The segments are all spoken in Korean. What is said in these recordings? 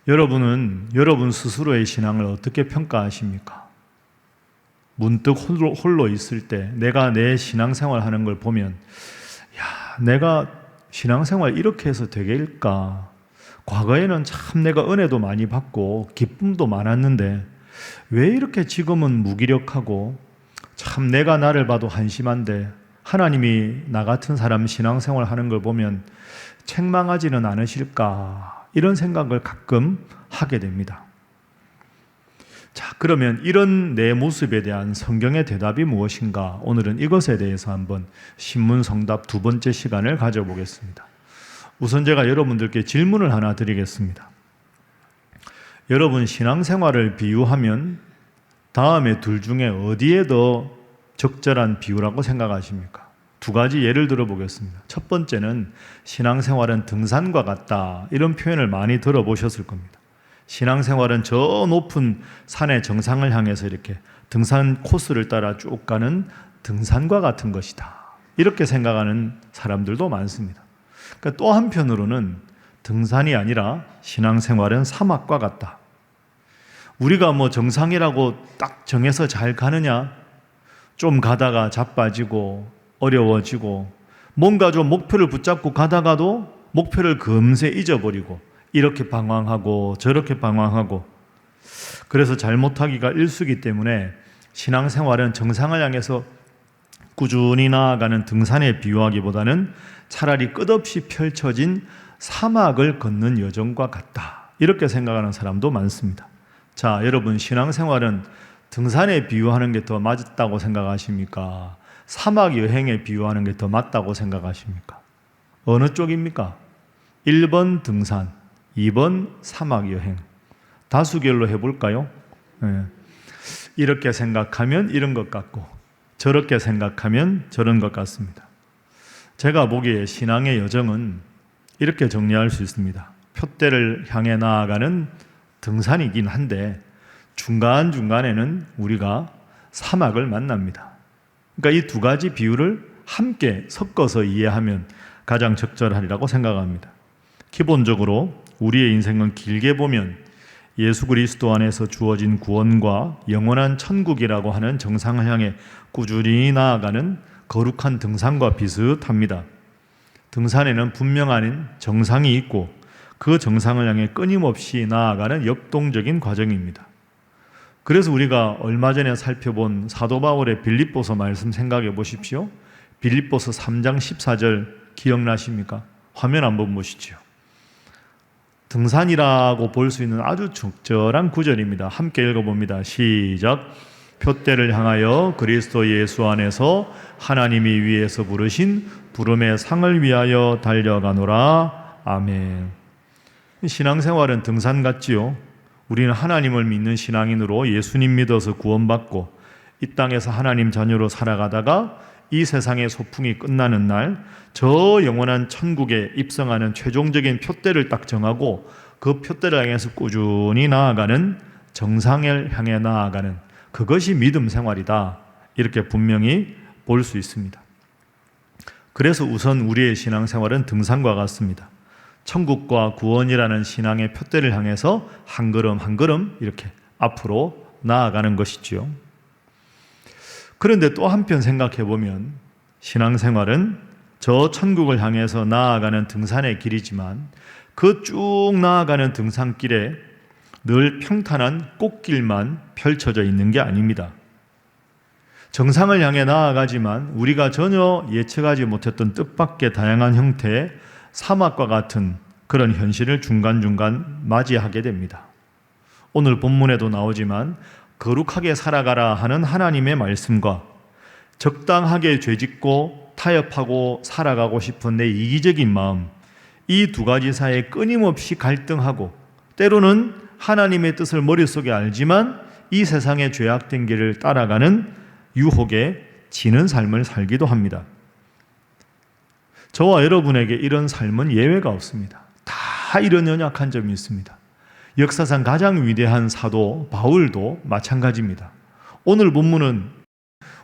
여러분은 여러분 스스로의 신앙을 어떻게 평가하십니까? 문득 홀로 있을 때 내가 내 신앙생활 하는 걸 보면 내가 신앙생활 이렇게 해서 되게일까? 과거에는 참 내가 은혜도 많이 받고 기쁨도 많았는데 왜 이렇게 지금은 무기력하고 참 내가 나를 봐도 한심한데 하나님이 나 같은 사람 신앙생활 하는 걸 보면 책망하지는 않으실까? 이런 생각을 가끔 하게 됩니다. 자, 그러면 이런 내 모습에 대한 성경의 대답이 무엇인가? 오늘은 이것에 대해서 한번 신문성답 두 번째 시간을 가져보겠습니다. 우선 제가 여러분들께 질문을 하나 드리겠습니다. 여러분 신앙생활을 비유하면 다음에 둘 중에 어디에 더 적절한 비유라고 생각하십니까? 두 가지 예를 들어보겠습니다. 첫 번째는 신앙생활은 등산과 같다. 이런 표현을 많이 들어보셨을 겁니다. 신앙생활은 저 높은 산의 정상을 향해서 이렇게 등산 코스를 따라 쭉 가는 등산과 같은 것이다. 이렇게 생각하는 사람들도 많습니다. 그러니까 또 한편으로는 등산이 아니라 신앙생활은 사막과 같다. 우리가 뭐 정상이라고 딱 정해서 잘 가느냐? 좀 가다가 자빠지고 어려워지고 뭔가 좀 목표를 붙잡고 가다가도 목표를 금세 잊어버리고 이렇게 방황하고 저렇게 방황하고 그래서 잘못하기가 일수기 때문에 신앙생활은 정상을 향해서 꾸준히 나아가는 등산에 비유하기보다는 차라리 끝없이 펼쳐진 사막을 걷는 여정과 같다. 이렇게 생각하는 사람도 많습니다. 자, 여러분 신앙생활은 등산에 비유하는 게 더 맞다고 생각하십니까? 사막 여행에 비유하는 게 더 맞다고 생각하십니까? 어느 쪽입니까? 1번 등산, 2번 사막 여행. 다수결로 해볼까요? 네. 이렇게 생각하면 이런 것 같고 저렇게 생각하면 저런 것 같습니다. 제가 보기에 신앙의 여정은 이렇게 정리할 수 있습니다. 표대를 향해 나아가는 등산이긴 한데 중간중간에는 우리가 사막을 만납니다. 그러니까 이 두 가지 비유를 함께 섞어서 이해하면 가장 적절하리라고 생각합니다. 기본적으로 우리의 인생은 길게 보면 예수 그리스도 안에서 주어진 구원과 영원한 천국이라고 하는 정상을 향해 꾸준히 나아가는 거룩한 등산과 비슷합니다. 등산에는 분명한 정상이 있고 그 정상을 향해 끊임없이 나아가는 역동적인 과정입니다. 그래서 우리가 얼마 전에 살펴본 사도 바울의 빌립보서 말씀 생각해 보십시오. 빌립보서 3장 14절 기억나십니까? 화면 한번 보시죠. 등산이라고 볼 수 있는 아주 적절한 구절입니다. 함께 읽어봅니다. 시작. 표대를 향하여 그리스도 예수 안에서 하나님이 위에서 부르신 부름의 상을 위하여 달려가노라. 아멘. 신앙생활은 등산 같지요. 우리는 하나님을 믿는 신앙인으로 예수님 믿어서 구원받고 이 땅에서 하나님 자녀로 살아가다가 이 세상의 소풍이 끝나는 날 저 영원한 천국에 입성하는 최종적인 표대를 딱 정하고 그 표대를 향해서 꾸준히 나아가는 정상을 향해 나아가는 그것이 믿음 생활이다. 이렇게 분명히 볼 수 있습니다. 그래서 우선 우리의 신앙생활은 등산과 같습니다. 천국과 구원이라는 신앙의 표대를 향해서 한 걸음 한 걸음 이렇게 앞으로 나아가는 것이지요. 그런데 또 한편 생각해 보면 신앙생활은 저 천국을 향해서 나아가는 등산의 길이지만 그 쭉 나아가는 등산길에 늘 평탄한 꽃길만 펼쳐져 있는 게 아닙니다. 정상을 향해 나아가지만 우리가 전혀 예측하지 못했던 뜻밖의 다양한 형태의 사막과 같은 그런 현실을 중간중간 맞이하게 됩니다. 오늘 본문에도 나오지만 거룩하게 살아가라 하는 하나님의 말씀과 적당하게 죄짓고 타협하고 살아가고 싶은 내 이기적인 마음, 이 두 가지 사이에 끊임없이 갈등하고 때로는 하나님의 뜻을 머릿속에 알지만 이 세상의 죄악된 길을 따라가는 유혹에 지는 삶을 살기도 합니다. 저와 여러분에게 이런 삶은 예외가 없습니다. 다 이런 연약한 점이 있습니다. 역사상 가장 위대한 사도 바울도 마찬가지입니다. 오늘 본문은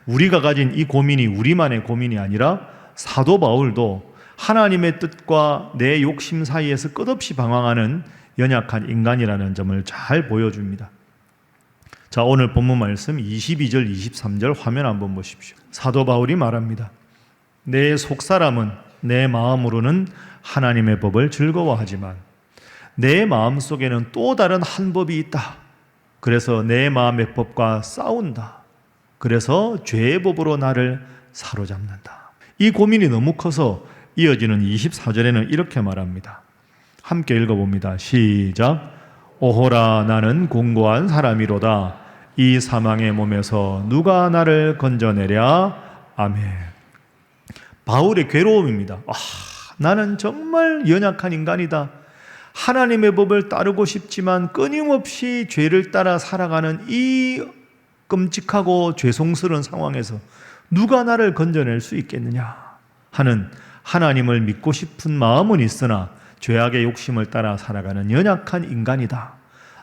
우리가 가진 이 고민이 우리만의 고민이 아니라 사도 바울도 하나님의 뜻과 내 욕심 사이에서 끝없이 방황하는 연약한 인간이라는 점을 잘 보여줍니다. 자, 오늘 본문 말씀 22절, 23절 화면 한번 보십시오. 사도 바울이 말합니다. 내 속사람은 내 마음으로는 하나님의 법을 즐거워하지만 내 마음속에는 또 다른 한 법이 있다. 그래서 내 마음의 법과 싸운다. 그래서 죄의 법으로 나를 사로잡는다. 이 고민이 너무 커서 이어지는 24절에는 이렇게 말합니다. 함께 읽어봅니다. 시작. 오호라 나는 공고한 사람이로다. 이 사망의 몸에서 누가 나를 건져내랴. 아멘. 바울의 괴로움입니다. 나는 정말 연약한 인간이다. 하나님의 법을 따르고 싶지만 끊임없이 죄를 따라 살아가는 이 끔찍하고 죄송스러운 상황에서 누가 나를 건져낼 수 있겠느냐 하는 하나님을 믿고 싶은 마음은 있으나 죄악의 욕심을 따라 살아가는 연약한 인간이다.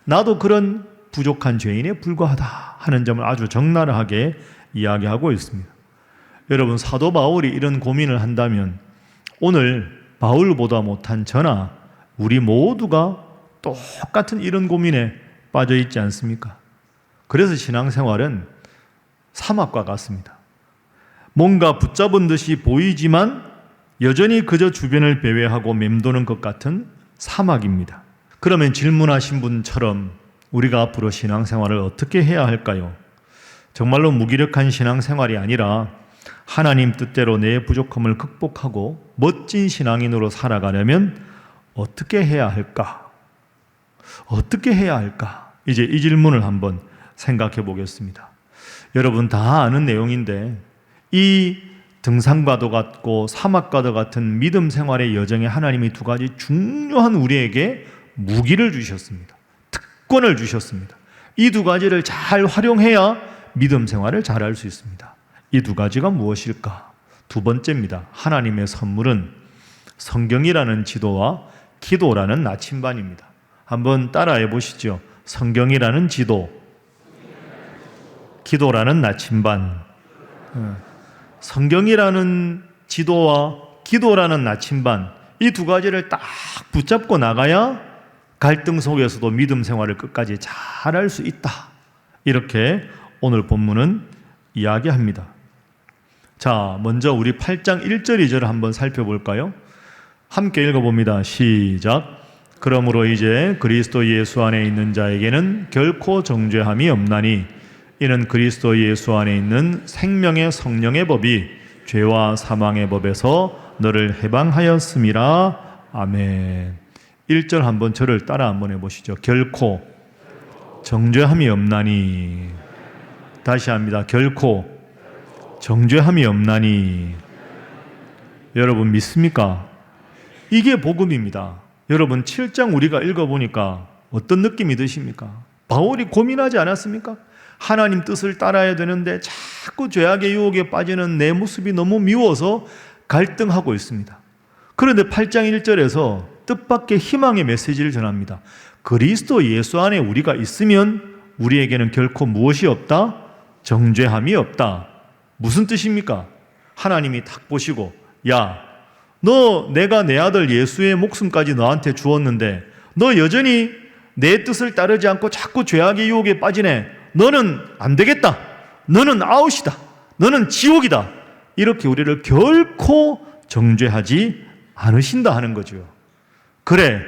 나도 그런 부족한 죄인에 불과하다 하는 점을 아주 적나라하게 이야기하고 있습니다. 여러분, 사도 바울이 이런 고민을 한다면 오늘 바울보다 못한 저나 우리 모두가 똑같은 이런 고민에 빠져 있지 않습니까? 그래서 신앙생활은 사막과 같습니다. 뭔가 붙잡은 듯이 보이지만 여전히 그저 주변을 배회하고 맴도는 것 같은 사막입니다. 그러면 질문하신 분처럼 우리가 앞으로 신앙생활을 어떻게 해야 할까요? 정말로 무기력한 신앙생활이 아니라 하나님 뜻대로 내 부족함을 극복하고 멋진 신앙인으로 살아가려면 어떻게 해야 할까? 어떻게 해야 할까? 이제 이 질문을 한번 생각해 보겠습니다. 여러분 다 아는 내용인데 이 등산과도 같고 사막과도 같은 믿음 생활의 여정에 하나님이 두 가지 중요한 우리에게 무기를 주셨습니다. 특권을 주셨습니다. 이 두 가지를 잘 활용해야 믿음 생활을 잘할 수 있습니다. 이 두 가지가 무엇일까? 두 번째입니다. 하나님의 선물은 성경이라는 지도와 기도라는 나침반입니다. 한번 따라해 보시죠. 성경이라는 지도, 기도라는 나침반. 성경이라는 지도와 기도라는 나침반, 이 두 가지를 딱 붙잡고 나가야 갈등 속에서도 믿음 생활을 끝까지 잘할 수 있다. 이렇게 오늘 본문은 이야기합니다. 자, 먼저 우리 8장 1절 2절을 한번 살펴볼까요? 함께 읽어봅니다. 시작. 그러므로 이제 그리스도 예수 안에 있는 자에게는 결코 정죄함이 없나니 이는 그리스도 예수 안에 있는 생명의 성령의 법이 죄와 사망의 법에서 너를 해방하였음이라. 아멘. 1절 한번 저를 따라 한번 해보시죠. 결코 정죄함이 없나니. 다시 합니다. 결코 정죄함이 없나니. 여러분 믿습니까? 이게 복음입니다. 여러분 7장 우리가 읽어보니까 어떤 느낌이 드십니까? 바울이 고민하지 않았습니까? 하나님 뜻을 따라야 되는데 자꾸 죄악의 유혹에 빠지는 내 모습이 너무 미워서 갈등하고 있습니다. 그런데 8장 1절에서 뜻밖의 희망의 메시지를 전합니다. 그리스도 예수 안에 우리가 있으면 우리에게는 결코 무엇이 없다? 정죄함이 없다. 무슨 뜻입니까? 하나님이 딱 보시고, 야, 너 내가 내 아들 예수의 목숨까지 너한테 주었는데 너 여전히 내 뜻을 따르지 않고 자꾸 죄악의 유혹에 빠지네. 너는 안 되겠다. 너는 아웃이다. 너는 지옥이다. 이렇게 우리를 결코 정죄하지 않으신다 하는 거죠. 그래,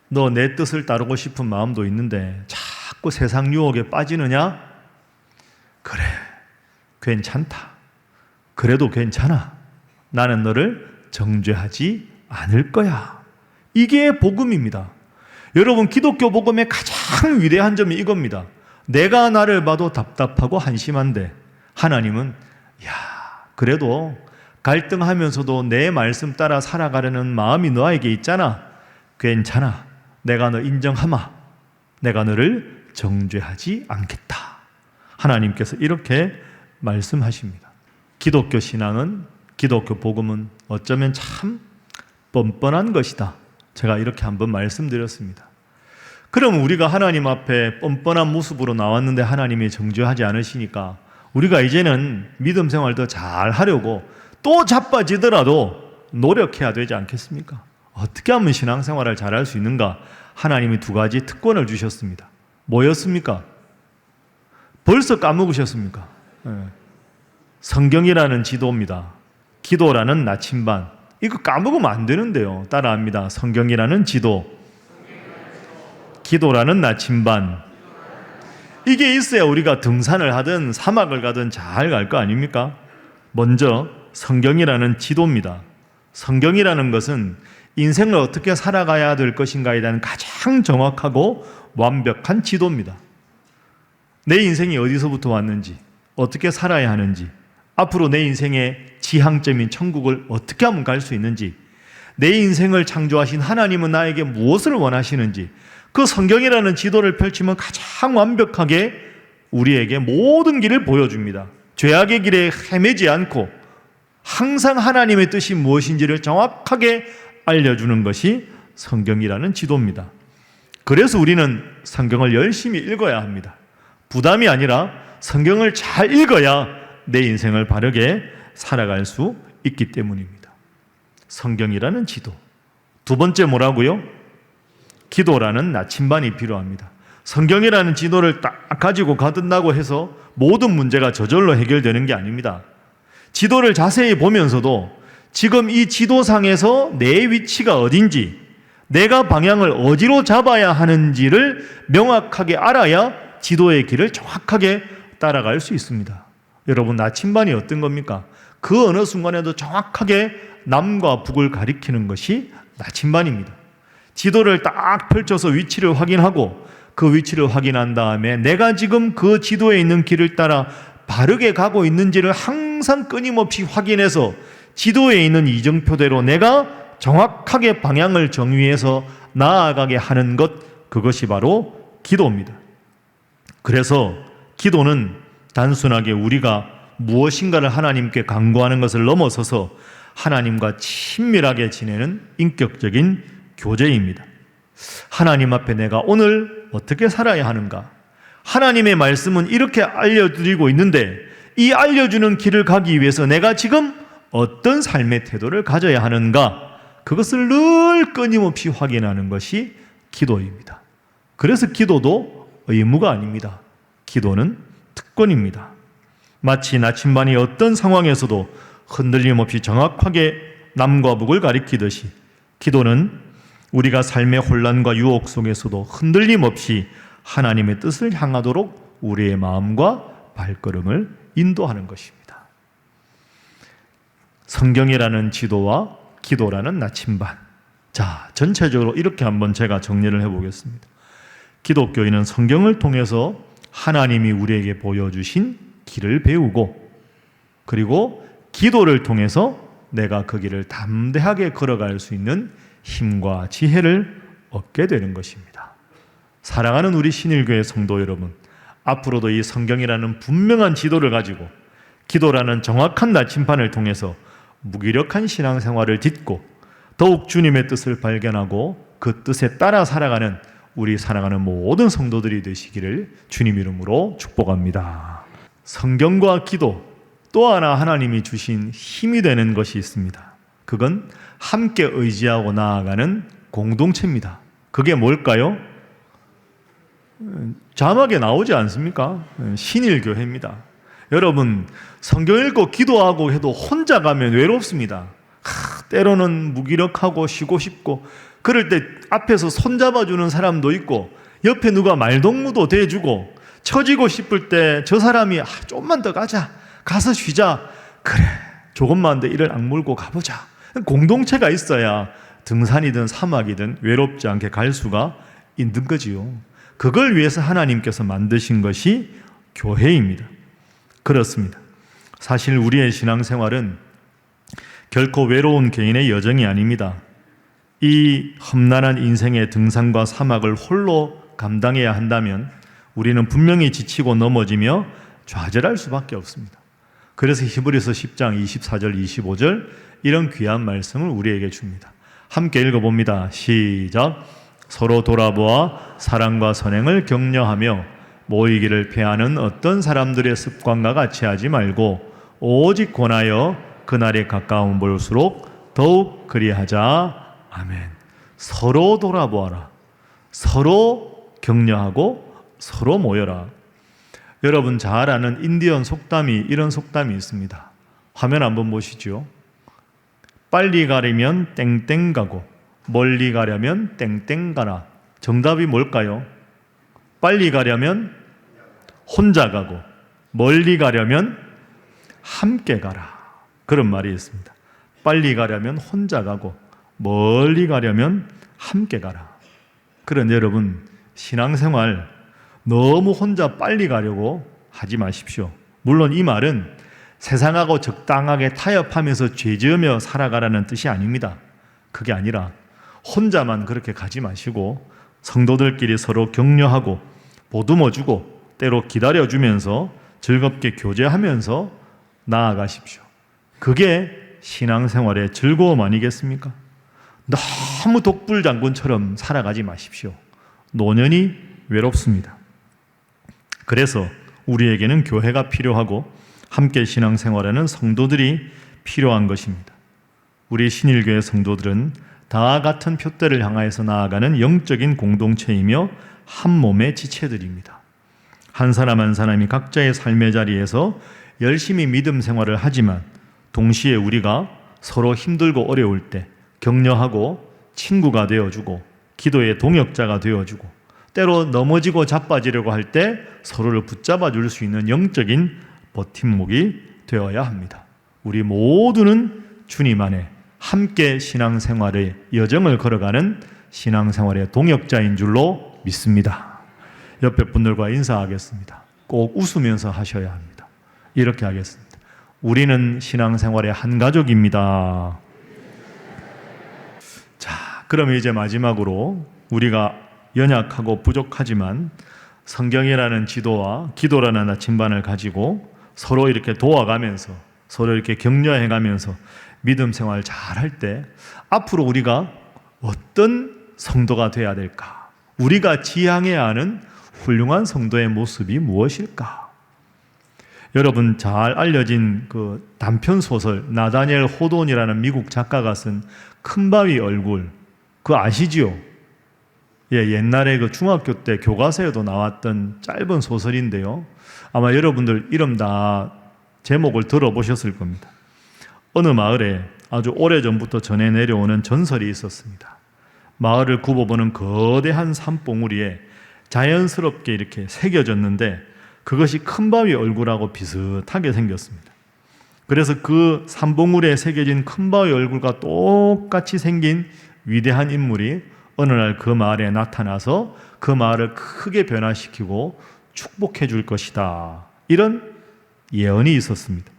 너 내 뜻을 따르고 싶은 마음도 있는데 자꾸 세상 유혹에 빠지느냐? 그래, 괜찮다. 그래도 괜찮아. 나는 너를 정죄하지 않을 거야. 이게 복음입니다. 여러분, 기독교 복음의 가장 위대한 점이 이겁니다. 내가 나를 봐도 답답하고 한심한데 하나님은 그래도 갈등하면서도 내 말씀 따라 살아가려는 마음이 너에게 있잖아. 괜찮아. 내가 너 인정하마. 내가 너를 정죄하지 않겠다. 하나님께서 이렇게 말씀하십니다. 기독교 신앙은, 기독교 복음은 어쩌면 참 뻔뻔한 것이다. 제가 이렇게 한번 말씀드렸습니다. 그럼 우리가 하나님 앞에 뻔뻔한 모습으로 나왔는데 하나님이 정죄하지 않으시니까 우리가 이제는 믿음 생활도 잘 하려고 또 자빠지더라도 노력해야 되지 않겠습니까? 어떻게 하면 신앙생활을 잘할 수 있는가? 하나님이 두 가지 특권을 주셨습니다. 뭐였습니까? 벌써 까먹으셨습니까? 성경이라는 지도입니다. 기도라는 나침반. 이거 까먹으면 안 되는데요. 따라합니다. 성경이라는 지도, 기도라는 나침반. 이게 있어야 우리가 등산을 하든 사막을 가든 잘 갈 거 아닙니까? 먼저 성경이라는 지도입니다. 성경이라는 것은 인생을 어떻게 살아가야 될 것인가에 대한 가장 정확하고 완벽한 지도입니다. 내 인생이 어디서부터 왔는지, 어떻게 살아야 하는지, 앞으로 내 인생의 지향점인 천국을 어떻게 하면 갈 수 있는지, 내 인생을 창조하신 하나님은 나에게 무엇을 원하시는지, 그 성경이라는 지도를 펼치면 가장 완벽하게 우리에게 모든 길을 보여줍니다. 죄악의 길에 헤매지 않고 항상 하나님의 뜻이 무엇인지를 정확하게 알려주는 것이 성경이라는 지도입니다. 그래서 우리는 성경을 열심히 읽어야 합니다. 부담이 아니라 성경을 잘 읽어야 내 인생을 바르게 살아갈 수 있기 때문입니다. 성경이라는 지도. 두 번째 뭐라고요? 기도라는 나침반이 필요합니다. 성경이라는 지도를 딱 가지고 가든다고 해서 모든 문제가 저절로 해결되는 게 아닙니다. 지도를 자세히 보면서도 지금 이 지도상에서 내 위치가 어딘지, 내가 방향을 어디로 잡아야 하는지를 명확하게 알아야 지도의 길을 정확하게 따라갈 수 있습니다. 여러분, 나침반이 어떤 겁니까? 그 어느 순간에도 정확하게 남과 북을 가리키는 것이 나침반입니다. 지도를 딱 펼쳐서 위치를 확인하고 그 위치를 확인한 다음에 내가 지금 그 지도에 있는 길을 따라 바르게 가고 있는지를 항상 끊임없이 확인해서 지도에 있는 이정표대로 내가 정확하게 방향을 정의해서 나아가게 하는 것, 그것이 바로 기도입니다. 그래서 기도는 단순하게 우리가 무엇인가를 하나님께 간구하는 것을 넘어서서 하나님과 친밀하게 지내는 인격적인 교제입니다. 하나님 앞에 내가 오늘 어떻게 살아야 하는가? 하나님의 말씀은 이렇게 알려드리고 있는데 이 알려주는 길을 가기 위해서 내가 지금 어떤 삶의 태도를 가져야 하는가? 그것을 늘 끊임없이 확인하는 것이 기도입니다. 그래서 기도도 의무가 아닙니다. 기도는 특권입니다. 마치 나침반이 어떤 상황에서도 흔들림 없이 정확하게 남과 북을 가리키듯이 기도는 우리가 삶의 혼란과 유혹 속에서도 흔들림 없이 하나님의 뜻을 향하도록 우리의 마음과 발걸음을 인도하는 것입니다. 성경이라는 지도와 기도라는 나침반. 자, 전체적으로 이렇게 한번 제가 정리를 해보겠습니다. 기독교인은 성경을 통해서 하나님이 우리에게 보여주신 길을 배우고, 그리고 기도를 통해서 내가 그 길을 담대하게 걸어갈 수 있는 힘과 지혜를 얻게 되는 것입니다. 사랑하는 우리 신일교회 성도 여러분, 앞으로도 이 성경이라는 분명한 지도를 가지고 기도라는 정확한 나침반을 통해서 무기력한 신앙생활을 딛고 더욱 주님의 뜻을 발견하고 그 뜻에 따라 살아가는 우리 사랑하는 모든 성도들이 되시기를 주님 이름으로 축복합니다. 성경과 기도, 또 하나 하나님이 주신 힘이 되는 것이 있습니다. 그건 함께 의지하고 나아가는 공동체입니다. 그게 뭘까요? 자막에 나오지 않습니까? 신일교회입니다. 여러분, 성경 읽고 기도하고 해도 혼자 가면 외롭습니다. 때로는 무기력하고 쉬고 싶고, 그럴 때 앞에서 손잡아주는 사람도 있고 옆에 누가 말동무도 대주고, 처지고 싶을 때 저 사람이 좀만 더 가자, 가서 쉬자, 그래 조금만 더 이를 악물고 가보자. 공동체가 있어야 등산이든 사막이든 외롭지 않게 갈 수가 있는 거지요. 그걸 위해서 하나님께서 만드신 것이 교회입니다. 그렇습니다. 사실 우리의 신앙생활은 결코 외로운 개인의 여정이 아닙니다. 이 험난한 인생의 등산과 사막을 홀로 감당해야 한다면 우리는 분명히 지치고 넘어지며 좌절할 수밖에 없습니다. 그래서 히브리서 10장 24절 25절 이런 귀한 말씀을 우리에게 줍니다. 함께 읽어봅니다. 시작. 서로 돌아보아 사랑과 선행을 격려하며 모이기를 피하는 어떤 사람들의 습관과 같이 하지 말고 오직 권하여 그날이 가까운 볼수록 더욱 그리하자. 아멘. 서로 돌아보아라. 서로 격려하고 서로 모여라. 여러분 잘 아는 인디언 속담이 이런 속담이 있습니다. 화면 한번 보시죠. 빨리 가려면 땡땡 가고 멀리 가려면 땡땡 가라. 정답이 뭘까요? 빨리 가려면 혼자 가고 멀리 가려면 함께 가라. 그런 말이 있습니다. 빨리 가려면 혼자 가고 멀리 가려면 함께 가라. 그런 여러분 신앙생활 너무 혼자 빨리 가려고 하지 마십시오. 물론 이 말은 세상하고 적당하게 타협하면서 죄 지으며 살아가라는 뜻이 아닙니다. 그게 아니라 혼자만 그렇게 가지 마시고 성도들끼리 서로 격려하고 보듬어주고 때로 기다려주면서 즐겁게 교제하면서 나아가십시오. 그게 신앙생활의 즐거움 아니겠습니까? 너무 독불장군처럼 살아가지 마십시오. 노년이 외롭습니다. 그래서 우리에게는 교회가 필요하고 함께 신앙생활하는 성도들이 필요한 것입니다. 우리 신일교회 성도들은 다 같은 표대를 향하여서 나아가는 영적인 공동체이며 한 몸의 지체들입니다. 한 사람 한 사람이 각자의 삶의 자리에서 열심히 믿음 생활을 하지만 동시에 우리가 서로 힘들고 어려울 때 격려하고 친구가 되어주고 기도의 동역자가 되어주고 때로 넘어지고 자빠지려고 할 때 서로를 붙잡아 줄 수 있는 영적인 버팀목이 되어야 합니다. 우리 모두는 주님 안에 함께 신앙생활의 여정을 걸어가는 신앙생활의 동역자인 줄로 믿습니다. 옆에 분들과 인사하겠습니다. 꼭 웃으면서 하셔야 합니다. 이렇게 하겠습니다. 우리는 신앙생활의 한 가족입니다. 자, 그럼 이제 마지막으로 우리가 연약하고 부족하지만 성경이라는 지도와 기도라는 나침반을 가지고 서로 이렇게 도와가면서 서로 이렇게 격려해가면서 믿음 생활 잘 할 때 앞으로 우리가 어떤 성도가 돼야 될까? 우리가 지향해야 하는 훌륭한 성도의 모습이 무엇일까? 여러분 잘 알려진 그 단편 소설 나다니엘 호돈이라는 미국 작가가 쓴 큰바위 얼굴 그거 아시지요? 예, 옛날에 그 중학교 때 교과서에도 나왔던 짧은 소설인데요. 아마 여러분들 이름 다 제목을 들어보셨을 겁니다. 어느 마을에 아주 오래전부터 전해 내려오는 전설이 있었습니다. 마을을 굽어보는 거대한 산봉우리에 자연스럽게 이렇게 새겨졌는데 그것이 큰바위 얼굴하고 비슷하게 생겼습니다. 그래서 그 산봉우리에 새겨진 큰바위 얼굴과 똑같이 생긴 위대한 인물이 어느 날 그 마을에 나타나서 그 마을을 크게 변화시키고 축복해 줄 것이다. 이런 예언이 있었습니다.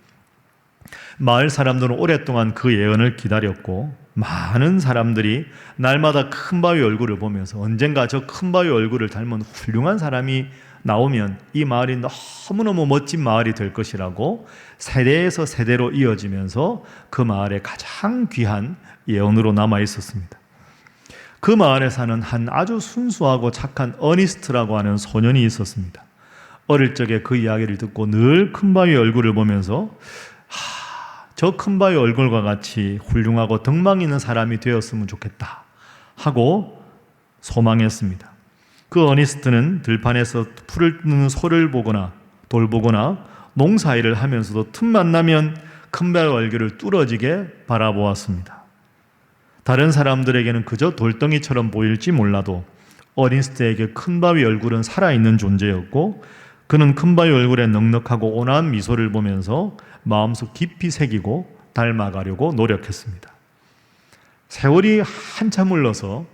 마을 사람들은 오랫동안 그 예언을 기다렸고 많은 사람들이 날마다 큰바위 얼굴을 보면서 언젠가 저 큰바위 얼굴을 닮은 훌륭한 사람이 나오면 이 마을이 너무너무 멋진 마을이 될 것이라고 세대에서 세대로 이어지면서 그 마을에 가장 귀한 예언으로 남아 있었습니다. 그 마을에 사는 한 아주 순수하고 착한 어니스트라고 하는 소년이 있었습니다. 어릴 적에 그 이야기를 듣고 늘 큰바위 얼굴을 보면서 저 큰바위 얼굴과 같이 훌륭하고 덕망 있는 사람이 되었으면 좋겠다 하고 소망했습니다. 그 어니스트는 들판에서 풀을 뜨는 소를 보거나 돌보거나 농사일을 하면서도 틈만 나면 큰바위 얼굴을 뚫어지게 바라보았습니다. 다른 사람들에게는 그저 돌덩이처럼 보일지 몰라도 어니스트에게 큰바위 얼굴은 살아있는 존재였고 그는 큰바위 얼굴에 넉넉하고 온화한 미소를 보면서 마음속 깊이 새기고 닮아가려고 노력했습니다. 세월이 한참 흘러서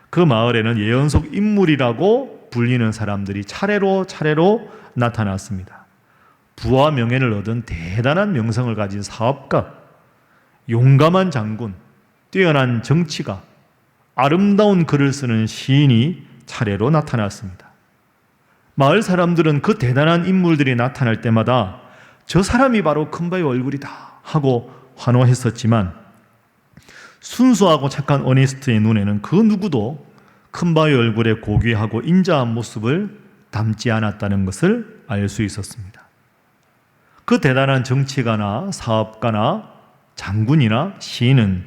그 마을에는 예언 속 인물이라고 불리는 사람들이 차례로 나타났습니다. 부와 명예를 얻은 대단한 명성을 가진 사업가, 용감한 장군, 뛰어난 정치가, 아름다운 글을 쓰는 시인이 차례로 나타났습니다. 마을 사람들은 그 대단한 인물들이 나타날 때마다 저 사람이 바로 큰바위 얼굴이다 하고 환호했었지만 순수하고 착한 어니스트의 눈에는 그 누구도 큰바위 얼굴의 고귀하고 인자한 모습을 담지 않았다는 것을 알 수 있었습니다. 그 대단한 정치가나 사업가나 장군이나 시인은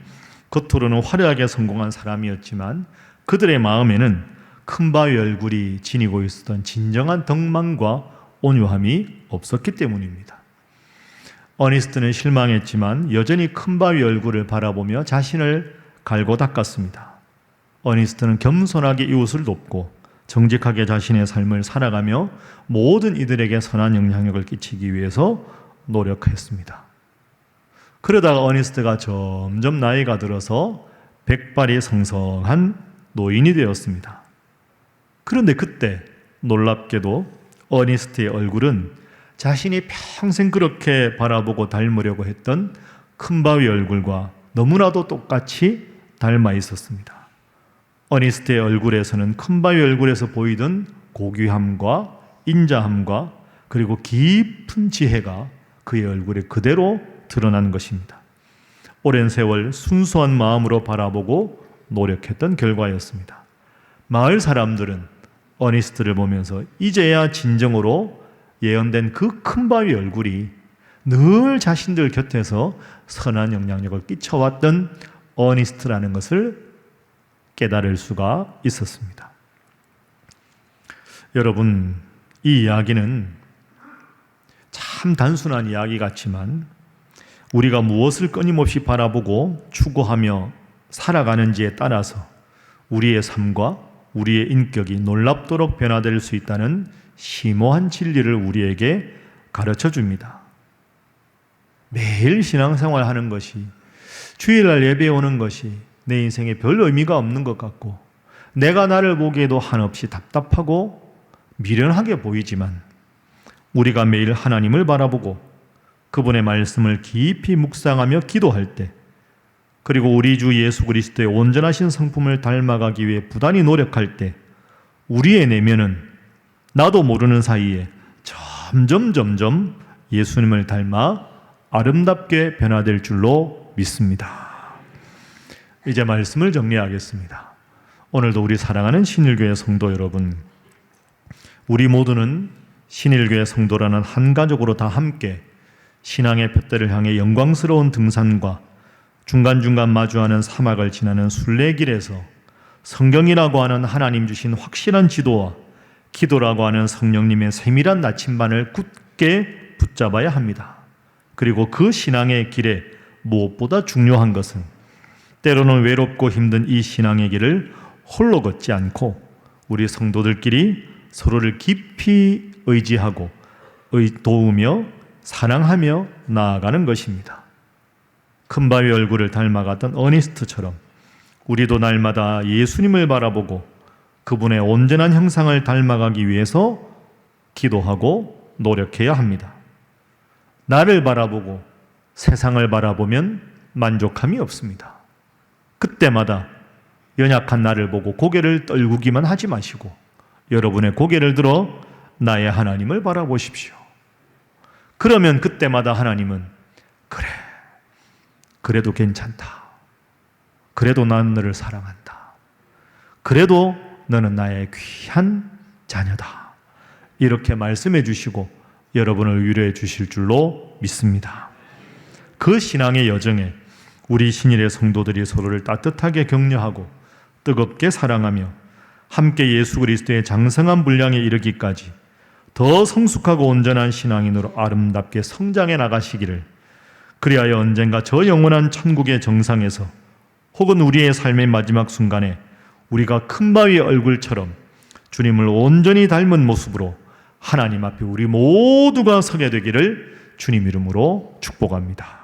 겉으로는 화려하게 성공한 사람이었지만 그들의 마음에는 큰 바위 얼굴이 지니고 있었던 진정한 덕망과 온유함이 없었기 때문입니다. 어니스트는 실망했지만 여전히 큰 바위 얼굴을 바라보며 자신을 갈고 닦았습니다. 어니스트는 겸손하게 이웃을 돕고 정직하게 자신의 삶을 살아가며 모든 이들에게 선한 영향력을 끼치기 위해서 노력했습니다. 그러다가 어니스트가 점점 나이가 들어서 백발이 성성한 노인이 되었습니다. 그런데 그때 놀랍게도 어니스트의 얼굴은 자신이 평생 그렇게 바라보고 닮으려고 했던 큰 바위 얼굴과 너무나도 똑같이 닮아 있었습니다. 어니스트의 얼굴에서는 큰 바위 얼굴에서 보이던 고귀함과 인자함과 그리고 깊은 지혜가 그의 얼굴에 그대로 드러난 것입니다. 오랜 세월 순수한 마음으로 바라보고 노력했던 결과였습니다. 마을 사람들은 어니스트를 보면서 이제야 진정으로 예언된 그 큰 바위 얼굴이 늘 자신들 곁에서 선한 영향력을 끼쳐왔던 어니스트라는 것을 깨달을 수가 있었습니다. 여러분, 이 이야기는 참 단순한 이야기 같지만 우리가 무엇을 끊임없이 바라보고 추구하며 살아가는지에 따라서 우리의 삶과 우리의 인격이 놀랍도록 변화될 수 있다는 심오한 진리를 우리에게 가르쳐 줍니다. 매일 신앙생활 하는 것이, 주일날 예배 오는 것이 내 인생에 별 의미가 없는 것 같고 내가 나를 보기에도 한없이 답답하고 미련하게 보이지만 우리가 매일 하나님을 바라보고 그분의 말씀을 깊이 묵상하며 기도할 때, 그리고 우리 주 예수 그리스도의 온전하신 성품을 닮아가기 위해 부단히 노력할 때 우리의 내면은 나도 모르는 사이에 점점 예수님을 닮아 아름답게 변화될 줄로 믿습니다. 이제 말씀을 정리하겠습니다. 오늘도 우리 사랑하는 신일교회 성도 여러분, 우리 모두는 신일교회 성도라는 한 가족으로 다 함께 신앙의 푯대를 향해 영광스러운 등산과 중간중간 마주하는 사막을 지나는 순례길에서 성경이라고 하는 하나님 주신 확실한 지도와 기도라고 하는 성령님의 세밀한 나침반을 굳게 붙잡아야 합니다. 그리고 그 신앙의 길에 무엇보다 중요한 것은 때로는 외롭고 힘든 이 신앙의 길을 홀로 걷지 않고 우리 성도들끼리 서로를 깊이 의지하고 도우며 사랑하며 나아가는 것입니다. 큰 바위 얼굴을 닮아갔던 어니스트처럼 우리도 날마다 예수님을 바라보고 그분의 온전한 형상을 닮아가기 위해서 기도하고 노력해야 합니다. 나를 바라보고 세상을 바라보면 만족함이 없습니다. 그때마다 연약한 나를 보고 고개를 떨구기만 하지 마시고 여러분의 고개를 들어 나의 하나님을 바라보십시오. 그러면 그때마다 하나님은 그래, 그래도 괜찮다. 그래도 난 너를 사랑한다. 그래도 너는 나의 귀한 자녀다. 이렇게 말씀해 주시고 여러분을 위로해 주실 줄로 믿습니다. 그 신앙의 여정에 우리 신일의 성도들이 서로를 따뜻하게 격려하고 뜨겁게 사랑하며 함께 예수 그리스도의 장성한 분량에 이르기까지 더 성숙하고 온전한 신앙인으로 아름답게 성장해 나가시기를, 그리하여 언젠가 저 영원한 천국의 정상에서 혹은 우리의 삶의 마지막 순간에 우리가 큰 바위의 얼굴처럼 주님을 온전히 닮은 모습으로 하나님 앞에 우리 모두가 서게 되기를 주님 이름으로 축복합니다.